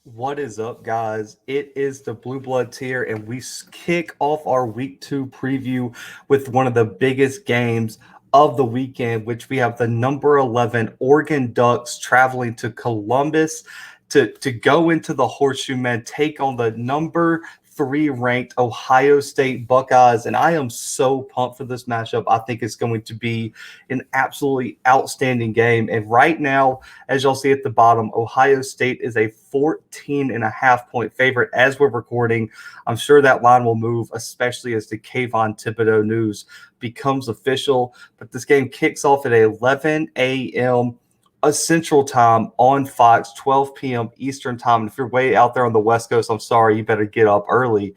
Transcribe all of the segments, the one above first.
What is up, guys? It is the Bluebloods here, and we kick off our week 2 preview with one of the biggest games of the weekend, which we have the number 11 Oregon Ducks traveling to Columbus to go into the Horseshoe Man, take on the number 3 ranked Ohio State Buckeyes. And I am so pumped for this matchup. I think it's going to be an absolutely outstanding game. And right now, as y'all see at the bottom, Ohio State is a 14.5 point favorite as we're recording. I'm sure that line will move, especially as the Kayvon Thibodeau news becomes official. But this game kicks off at 11 a.m. Central Time on Fox, 12 p.m. Eastern Time. And if you're way out there on the West Coast, I'm sorry, you better get up early.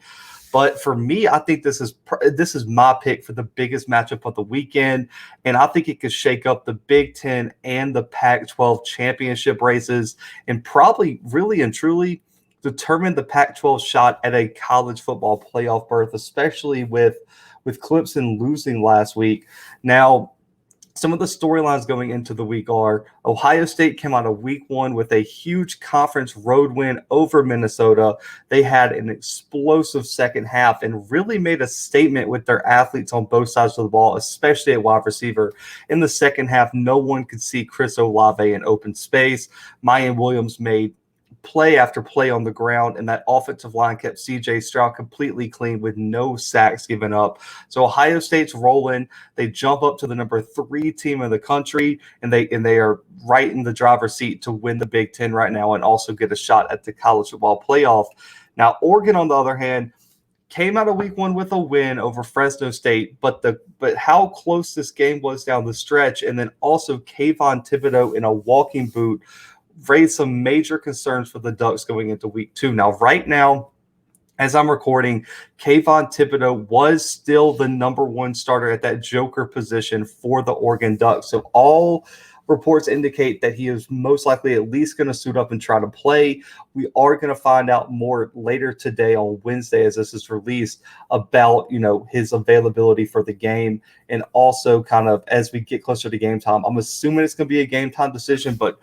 But for me, I think this is my pick for the biggest matchup of the weekend, and I think it could shake up the Big Ten and the Pac-12 championship races, and probably really and truly determine the Pac-12 shot at a college football playoff berth, especially with Clemson losing last week. Now, some of the storylines going into the week are Ohio State came out of week 1 with a huge conference road win over Minnesota. They had an explosive second half and really made a statement with their athletes on both sides of the ball, especially at wide receiver. In the second half, no one could see Chris Olave in open space. Mayan Williams made play after play on the ground, and that offensive line kept CJ Stroud completely clean with no sacks given up. So Ohio State's rolling. They jump up to the number 3 team in the country, and they are right in the driver's seat to win the Big Ten right now and also get a shot at the college football playoff. Now, Oregon, on the other hand, came out of week 1 with a win over Fresno State, but how close this game was down the stretch, and then also Kayvon Thibodeau in a walking boot raised some major concerns for the Ducks going into week 2. Now, right now, as I'm recording, Kayvon Thibodeau was still the number 1 starter at that joker position for the Oregon Ducks. So all reports indicate that he is most likely at least going to suit up and try to play. We are going to find out more later today on Wednesday as this is released about, his availability for the game. And also kind of as we get closer to game time, I'm assuming it's going to be a game time decision, but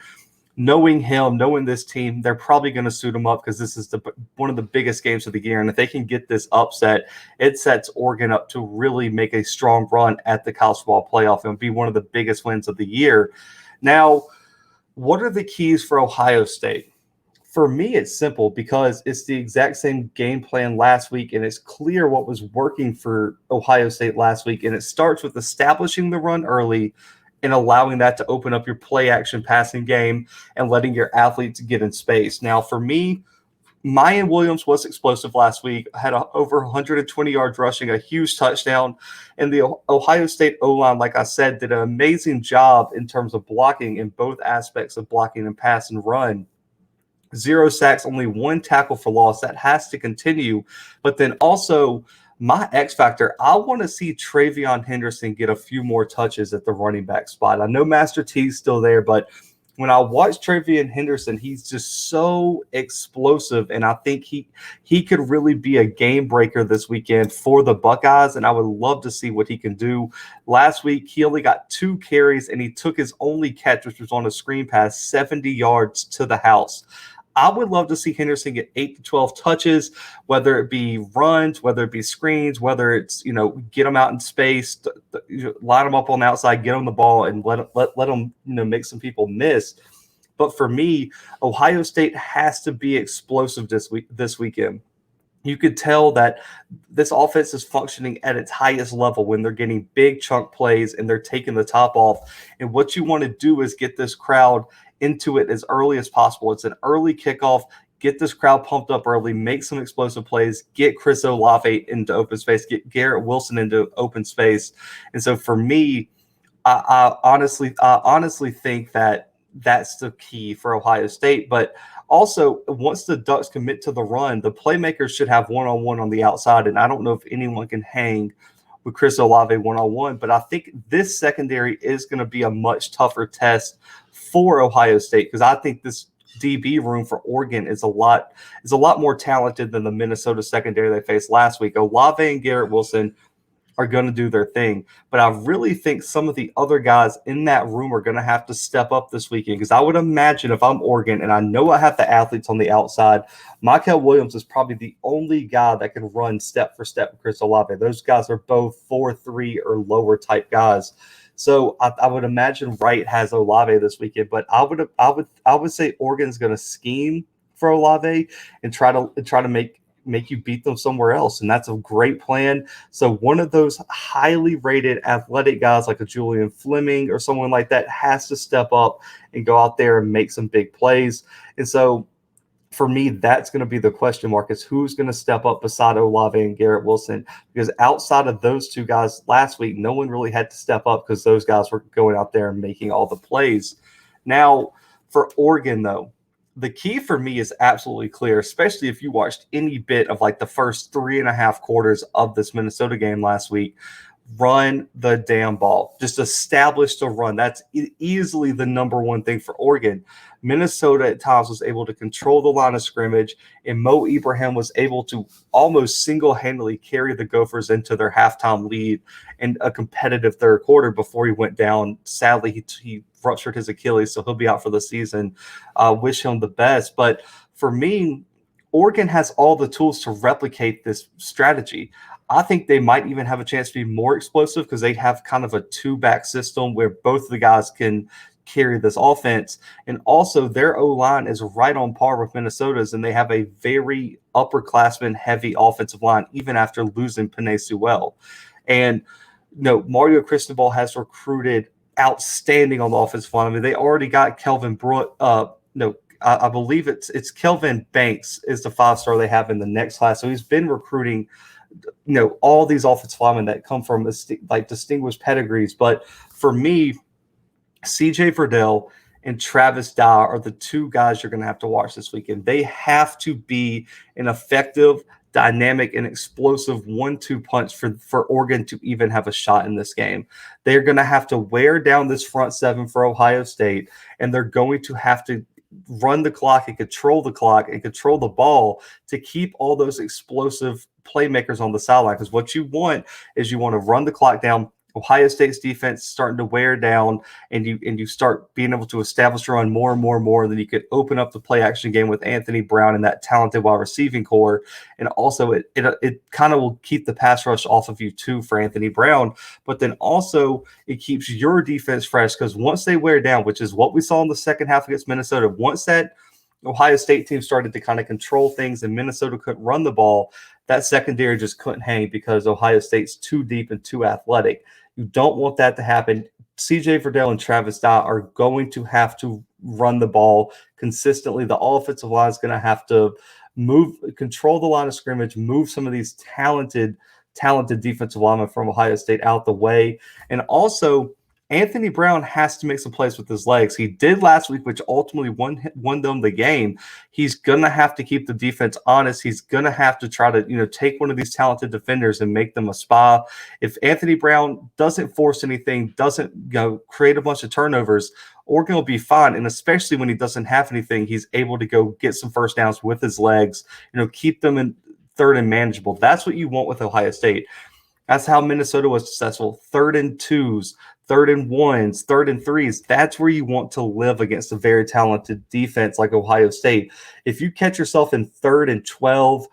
knowing him, knowing this team, they're probably going to suit him up because this is one of the biggest games of the year. And if they can get this upset, it sets Oregon up to really make a strong run at the college football playoff and be one of the biggest wins of the year. Now, what are the keys for Ohio State? For me, it's simple because it's the exact same game plan last week, and it's clear what was working for Ohio State last week. And it starts with establishing the run early and allowing that to open up your play action passing game and letting your athletes get in space. Now, for me, Mayan Williams was explosive last week, had over 120 yards rushing, a huge touchdown. And the Ohio State O-line, like I said, did an amazing job in terms of blocking in both aspects of blocking and pass and run. 0 sacks, only 1 tackle for loss. That has to continue. But then also, my X factor, I want to see Travion Henderson get a few more touches at the running back spot. I know Master T's still there, but when I watch Travion Henderson, he's just so explosive, and I think he could really be a game breaker this weekend for the Buckeyes, and I would love to see what he can do. Last week, he only got 2 carries, and he took his only catch, which was on a screen pass, 70 yards to the house. I would love to see Henderson get 8 to 12 touches, whether it be runs, whether it be screens, whether it's, get them out in space, line them up on the outside, get them the ball, and let them, make some people miss. But for me, Ohio State has to be explosive this weekend. You could tell that this offense is functioning at its highest level when they're getting big chunk plays and they're taking the top off. And what you want to do is get this crowd into it as early as possible. It's an early kickoff. Get this crowd pumped up early, make some explosive plays, get Chris Olave into open space, get Garrett Wilson into open space. And so for me, I honestly think that that's the key for Ohio State. But also, once the Ducks commit to the run, the playmakers should have one-on-one on the outside. And I don't know if anyone can hang with Chris Olave one-on-one, but I think this secondary is going to be a much tougher test for Ohio State because I think this DB room for Oregon is a lot more talented than the Minnesota secondary they faced last week. Olave and Garrett Wilson are going to do their thing. But I really think some of the other guys in that room are going to have to step up this weekend, because I would imagine if I'm Oregon and I know I have the athletes on the outside, Michael Williams is probably the only guy that can run step for step with Chris Olave. Those guys are both 4.3 or lower type guys. So I would imagine Wright has Olave this weekend, but I would say Oregon's going to scheme for Olave and try to make you beat them somewhere else, and that's a great plan. So one of those highly rated athletic guys like a Julian Fleming or someone like that has to step up and go out there and make some big plays. And so for me, that's going to be the question mark, is who's going to step up beside Olave and Garrett Wilson, because outside of those two guys last week, no one really had to step up because those guys were going out there and making all the plays. Now, for Oregon, though, the key for me is absolutely clear, especially if you watched any bit of like the first 3.5 quarters of this Minnesota game last week. Run the damn ball. Just establish the run. That's easily the number one thing for Oregon. Minnesota at times was able to control the line of scrimmage, and Mo Ibrahim was able to almost single-handedly carry the Gophers into their halftime lead in a competitive third quarter before he went down. Sadly, he ruptured his Achilles, so he'll be out for the season. Wish him the best. But for me, Oregon has all the tools to replicate this strategy. I think they might even have a chance to be more explosive because they have kind of a two-back system where both of the guys can carry this offense. And also their O-line is right on par with Minnesota's, and they have a very upperclassman-heavy offensive line, even after losing Penei Sewell. And Mario Cristobal has recruited outstanding on the offensive line. I mean, they already got Kelvin Brook. I believe it's Kelvin Banks is the 5-star they have in the next class. So he's been recruiting all these offensive linemen that come from like distinguished pedigrees. But for me, CJ Verdell and Travis Dye are the two guys you're going to have to watch this weekend. They have to be an effective, dynamic, and explosive 1-2 punch for Oregon to even have a shot in this game. They're going to have to wear down this front seven for Ohio State, and they're going to have to run the clock and control the ball to keep all those explosive playmakers on the sideline. Because what you want is you want to run the clock down. Ohio State's defense starting to wear down, and you start being able to establish your run more and more and more. Then you could open up the play action game with Anthony Brown and that talented wide receiving core. And also it kind of will keep the pass rush off of you too for Anthony Brown. But then also it keeps your defense fresh, because once they wear down, which is what we saw in the second half against Minnesota, once that Ohio State team started to kind of control things and Minnesota couldn't run the ball, that secondary just couldn't hang because Ohio State's too deep and too athletic. You don't want that to happen. CJ Verdell and Travis Dye are going to have to run the ball consistently. The offensive line is going to have to control the line of scrimmage, move some of these talented defensive linemen from Ohio State out the way. And also, Anthony Brown has to make some plays with his legs. He did last week, which ultimately won them the game. He's going to have to keep the defense honest. He's going to have to try to, take one of these talented defenders and make them a spy. If Anthony Brown doesn't force anything, doesn't create a bunch of turnovers, Oregon will be fine. And especially when he doesn't have anything, he's able to go get some first downs with his legs, keep them in third and manageable. That's what you want with Ohio State. That's how Minnesota was successful. 3rd and 2s, 3rd and 1s, 3rd and 3s. That's where you want to live against a very talented defense like Ohio State. If you catch yourself in 3rd and 12,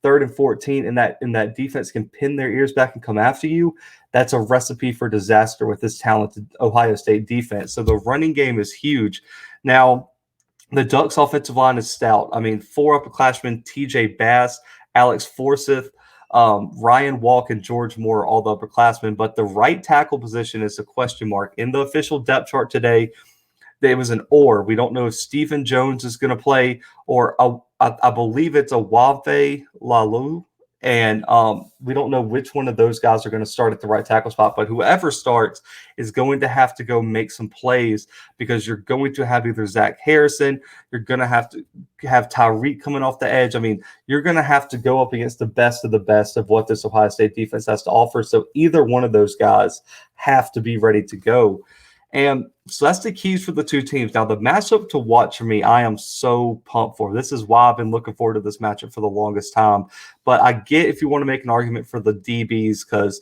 3rd and 14, and that defense can pin their ears back and come after you, that's a recipe for disaster with this talented Ohio State defense. So the running game is huge. Now, the Ducks' offensive line is stout. I mean, 4 upperclassmen, TJ Bass, Alex Forsyth, Ryan Walk, and George Moore, all the upperclassmen. But the right tackle position is a question mark. In the official depth chart today, it was an or. We don't know if Stephen Jones is going to play, or I believe it's a Wave Lalu. And we don't know which one of those guys are going to start at the right tackle spot. But whoever starts is going to have to go make some plays, because you're going to have either Zach Harrison, you're going to have Tyreek coming off the edge. I mean, you're going to have to go up against the best of what this Ohio State defense has to offer. So either one of those guys have to be ready to go. And so that's the keys for the two teams. Now, the matchup to watch for me, I am so pumped for. This is why I've been looking forward to this matchup for the longest time. But I get if you want to make an argument for the DBs, because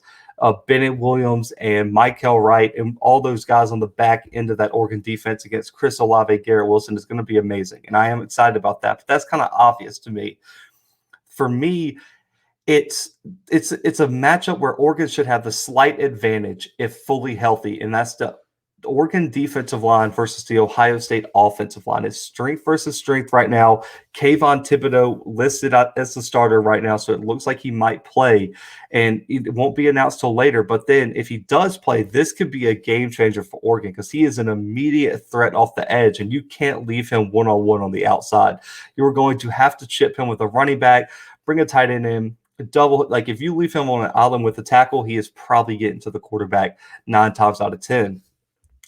Bennett Williams and Michael Wright and all those guys on the back end of that Oregon defense against Chris Olave, Garrett Wilson is going to be amazing. And I am excited about that. But that's kind of obvious to me. For me, it's a matchup where Oregon should have the slight advantage if fully healthy, and that's the Oregon defensive line versus the Ohio State offensive line. It's strength versus strength right now. Kayvon Thibodeau listed as the starter right now, so it looks like he might play, and it won't be announced till later. But then if he does play, this could be a game changer for Oregon because he is an immediate threat off the edge, and you can't leave him one-on-one on the outside. You're going to have to chip him with a running back, bring a tight end in, double. Like if you leave him on an island with a tackle, he is probably getting to the quarterback 9 times out of 10.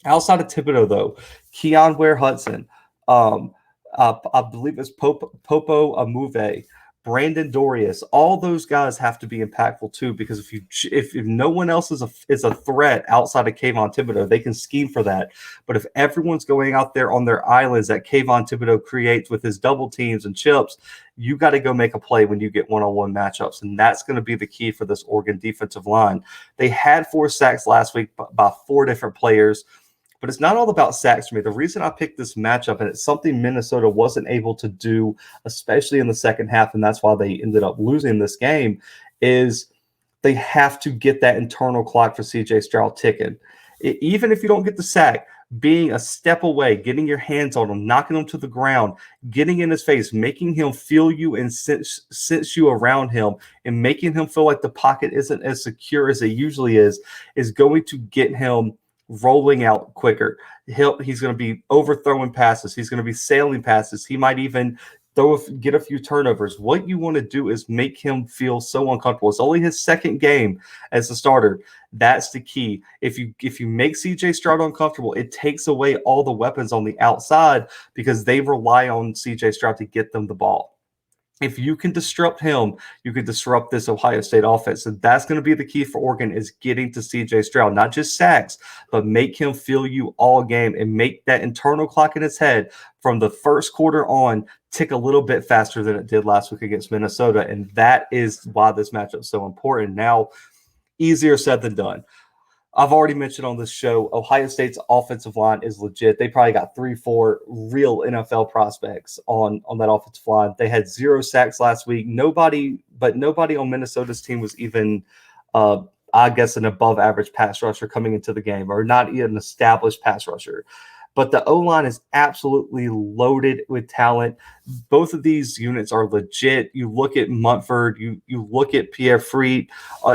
Outside of Thibodeau, though, Keon Ware-Hudson, I believe it's Popo Amuve, Brandon Dorius, all those guys have to be impactful too, because if no one else is a threat outside of Kayvon Thibodeau, they can scheme for that. But if everyone's going out there on their islands that Kayvon Thibodeau creates with his double teams and chips, you got to go make a play when you get one-on-one matchups, and that's going to be the key for this Oregon defensive line. They had 4 sacks last week by 4 different players. But it's not all about sacks for me. The reason I picked this matchup, and it's something Minnesota wasn't able to do, especially in the second half, and that's why they ended up losing this game, is they have to get that internal clock for CJ Stroud ticking. Even if you don't get the sack, being a step away, getting your hands on him, knocking him to the ground, getting in his face, making him feel you and sense you around him, and making him feel like the pocket isn't as secure as it usually is going to get him rolling out quicker. He's going to be overthrowing passes. He's going to be sailing passes. He might even get a few turnovers. What you want to do is make him feel so uncomfortable. It's only his second game as a starter. That's the key. If you make CJ Stroud uncomfortable, it takes away all the weapons on the outside because they rely on CJ Stroud to get them the ball. If you can disrupt him, you can disrupt this Ohio State offense. And that's going to be the key for Oregon, is getting to CJ Stroud, not just sacks, but make him feel you all game and make that internal clock in his head from the first quarter on tick a little bit faster than it did last week against Minnesota. And that is why this matchup is so important. Now, easier said than done. I've already mentioned on this show, Ohio State's offensive line is legit. They probably got 3-4 real NFL prospects on that offensive line. They had 0 sacks last week. Nobody on Minnesota's team was even, I guess, an above average pass rusher coming into the game, or not even an established pass rusher. But the O-line is absolutely loaded with talent. Both of these units are legit. You look at Munford, you look at Pierre Friet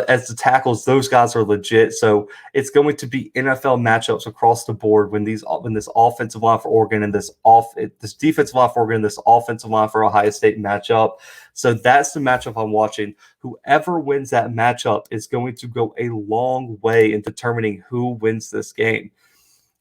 as the tackles. Those guys are legit. So it's going to be NFL matchups across the board when this offensive line for Oregon and this defensive line for Oregon and this offensive line for Ohio State matchup. So that's the matchup I'm watching. Whoever wins that matchup is going to go a long way in determining who wins this game.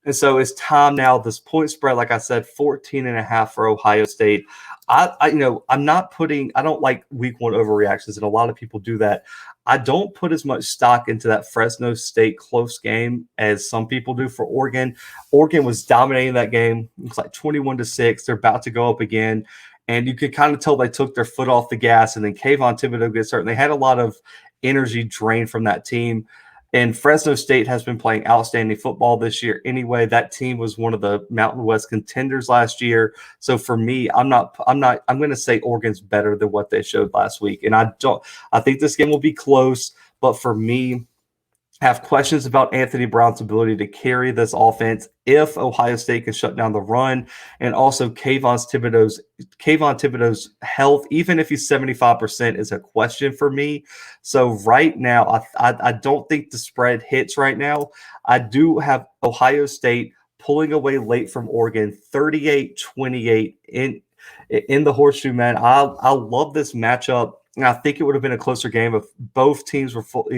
And so it's time now. This point spread, like I said, 14.5 for Ohio State. I don't like week 1 overreactions, and a lot of people do that. I don't put as much stock into that Fresno State close game as some people do for Oregon. Oregon was dominating that game. It's like 21-6. They're about to go up again. And you could kind of tell they took their foot off the gas, and then Kayvon Thibodeau gets hurt. And they had a lot of energy drained from that team. And Fresno State has been playing outstanding football this year anyway. That team was one of the Mountain West contenders last year. So for me, I'm going to say Oregon's better than what they showed last week. And I think this game will be close, but for me, have questions about Anthony Brown's ability to carry this offense if Ohio State can shut down the run, and also Kayvon Thibodeau's health, even if he's 75%, is a question for me. So right now, I don't think the spread hits right now. I do have Ohio State pulling away late from Oregon, 38-28 in the Horseshoe, man. I love this matchup. And I think it would have been a closer game if both teams were full,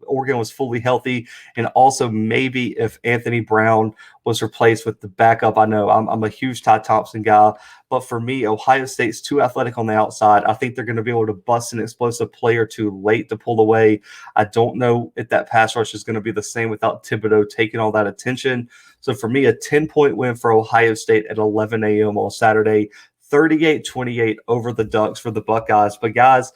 Oregon was fully healthy, and also maybe if Anthony Brown was replaced with the backup. I know I'm a huge Ty Thompson guy, but for me, Ohio State's too athletic on the outside. I think they're going to be able to bust an explosive play or two late to pull away. I don't know if that pass rush is going to be the same without Thibodeau taking all that attention. So for me, a 10-point win for Ohio State at 11 a.m. on Saturday. 38-28 over the Ducks for the Buckeyes. But guys,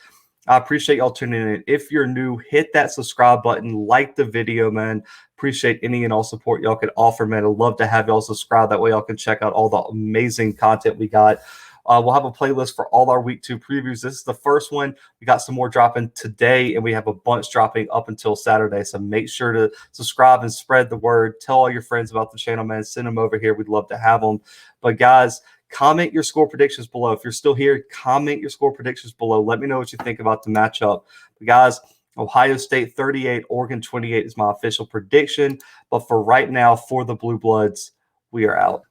I appreciate y'all tuning in. If you're new, hit that subscribe button, like the video, man. Appreciate any and all support y'all can offer, man. I'd love to have y'all subscribe. That way y'all can check out all the amazing content we got. We'll have a playlist for all our week 2 previews. This is the first one. We got some more dropping today, and we have a bunch dropping up until Saturday. So make sure to subscribe and spread the word. Tell all your friends about the channel, man. Send them over here. We'd love to have them. But guys, comment your score predictions below. If you're still here, comment your score predictions below. Let me know what you think about the matchup. But guys, Ohio State 38, Oregon 28 is my official prediction. But for right now, for the Blue Bloods, we are out.